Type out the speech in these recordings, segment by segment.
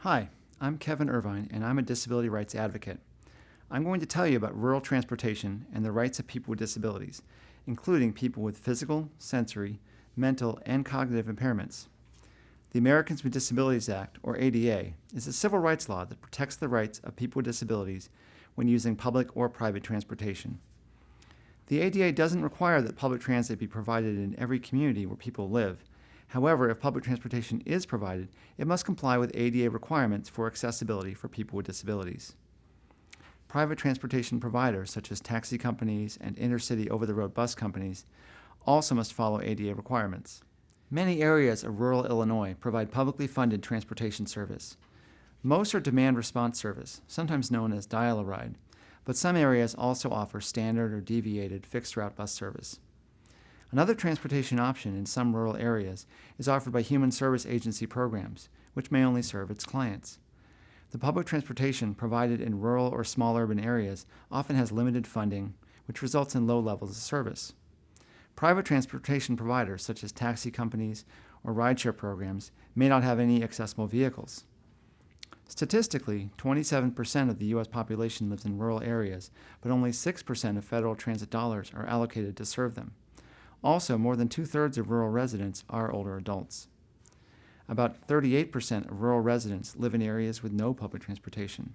Hi, I'm Kevin Irvine, and I'm a disability rights advocate. I'm going to tell you about rural transportation and the rights of people with disabilities, including people with physical, sensory, mental, and cognitive impairments. The Americans with Disabilities Act, or ADA, is a civil rights law that protects the rights of people with disabilities when using public or private transportation. The ADA doesn't require that public transit be provided in every community where people live. However, if public transportation is provided, it must comply with ADA requirements for accessibility for people with disabilities. Private transportation providers, such as taxi companies and intercity over-the-road bus companies, also must follow ADA requirements. Many areas of rural Illinois provide publicly funded transportation service. Most are demand response service, sometimes known as dial-a-ride, but some areas also offer standard or deviated fixed route bus service. Another transportation option in some rural areas is offered by Human Service Agency programs, which may only serve its clients. The public transportation provided in rural or small urban areas often has limited funding, which results in low levels of service. Private transportation providers, such as taxi companies or rideshare programs, may not have any accessible vehicles. Statistically, 27% of the U.S. population lives in rural areas, but only 6% of federal transit dollars are allocated to serve them. Also, more than two-thirds of rural residents are older adults. About 38% of rural residents live in areas with no public transportation.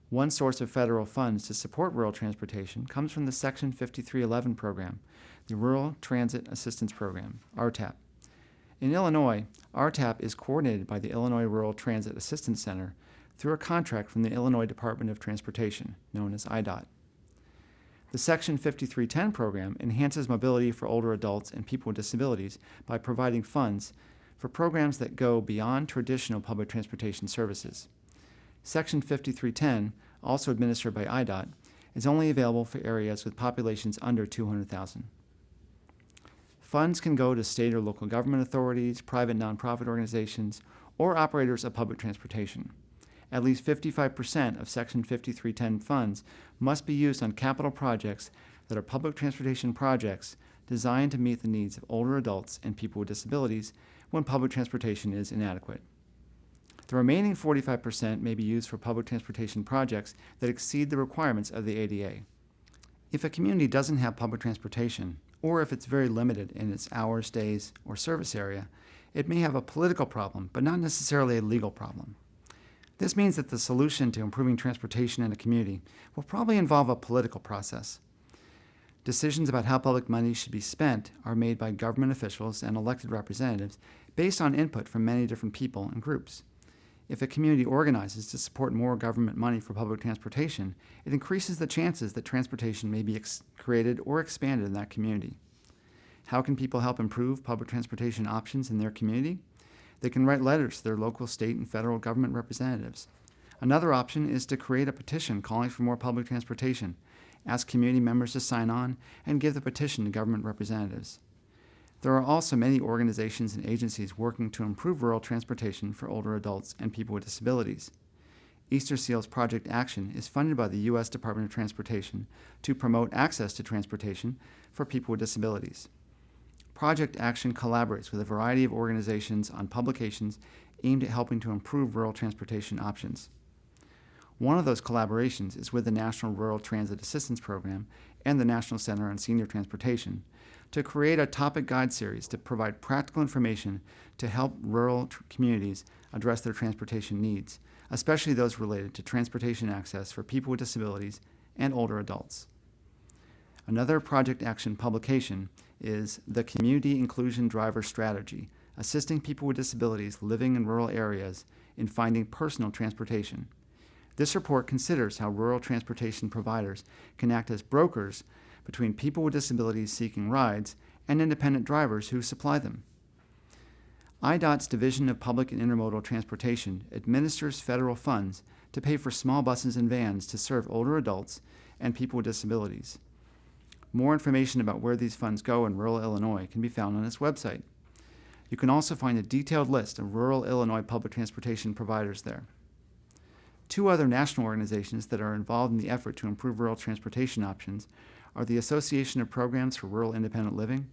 One source of federal funds to support rural transportation comes from the Section 5311 program, the Rural Transit Assistance Program, RTAP. In Illinois, RTAP is coordinated by the Illinois Rural Transit Assistance Center through a contract from the Illinois Department of Transportation, known as IDOT. The Section 5310 program enhances mobility for older adults and people with disabilities by providing funds for programs that go beyond traditional public transportation services. Section 5310, also administered by IDOT, is only available for areas with populations under 200,000. Funds can go to state or local government authorities, private nonprofit organizations, or operators of public transportation. At least 55% of Section 5310 funds must be used on capital projects that are public transportation projects designed to meet the needs of older adults and people with disabilities when public transportation is inadequate. The remaining 45% may be used for public transportation projects that exceed the requirements of the ADA. If a community doesn't have public transportation, or if it's very limited in its hours, days, or service area, it may have a political problem, but not necessarily a legal problem. This means that the solution to improving transportation in a community will probably involve a political process. Decisions about how public money should be spent are made by government officials and elected representatives based on input from many different people and groups. If a community organizes to support more government money for public transportation, it increases the chances that transportation may be created or expanded in that community. How can people help improve public transportation options in their community? They can write letters to their local, state, and federal government representatives. Another option is to create a petition calling for more public transportation, ask community members to sign on, and give the petition to government representatives. There are also many organizations and agencies working to improve rural transportation for older adults and people with disabilities. Easter Seal's Project Action is funded by the U.S. Department of Transportation to promote access to transportation for people with disabilities. Project Action collaborates with a variety of organizations on publications aimed at helping to improve rural transportation options. One of those collaborations is with the National Rural Transit Assistance Program and the National Center on Senior Transportation to create a topic guide series to provide practical information to help rural communities address their transportation needs, especially those related to transportation access for people with disabilities and older adults. Another Project Action publication is the Community Inclusion Driver Strategy, assisting people with disabilities living in rural areas in finding personal transportation. This report considers how rural transportation providers can act as brokers between people with disabilities seeking rides and independent drivers who supply them. IDOT's Division of Public and Intermodal Transportation administers federal funds to pay for small buses and vans to serve older adults and people with disabilities. More information about where these funds go in rural Illinois can be found on its website. You can also find a detailed list of rural Illinois public transportation providers there. Two other national organizations that are involved in the effort to improve rural transportation options are the Association of Programs for Rural Independent Living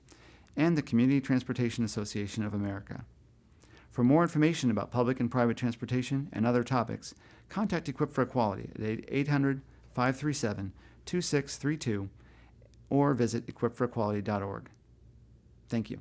and the Community Transportation Association of America. For more information about public and private transportation and other topics, contact Equip for Equality at 800-537-2632 or visit equipforequality.org. Thank you.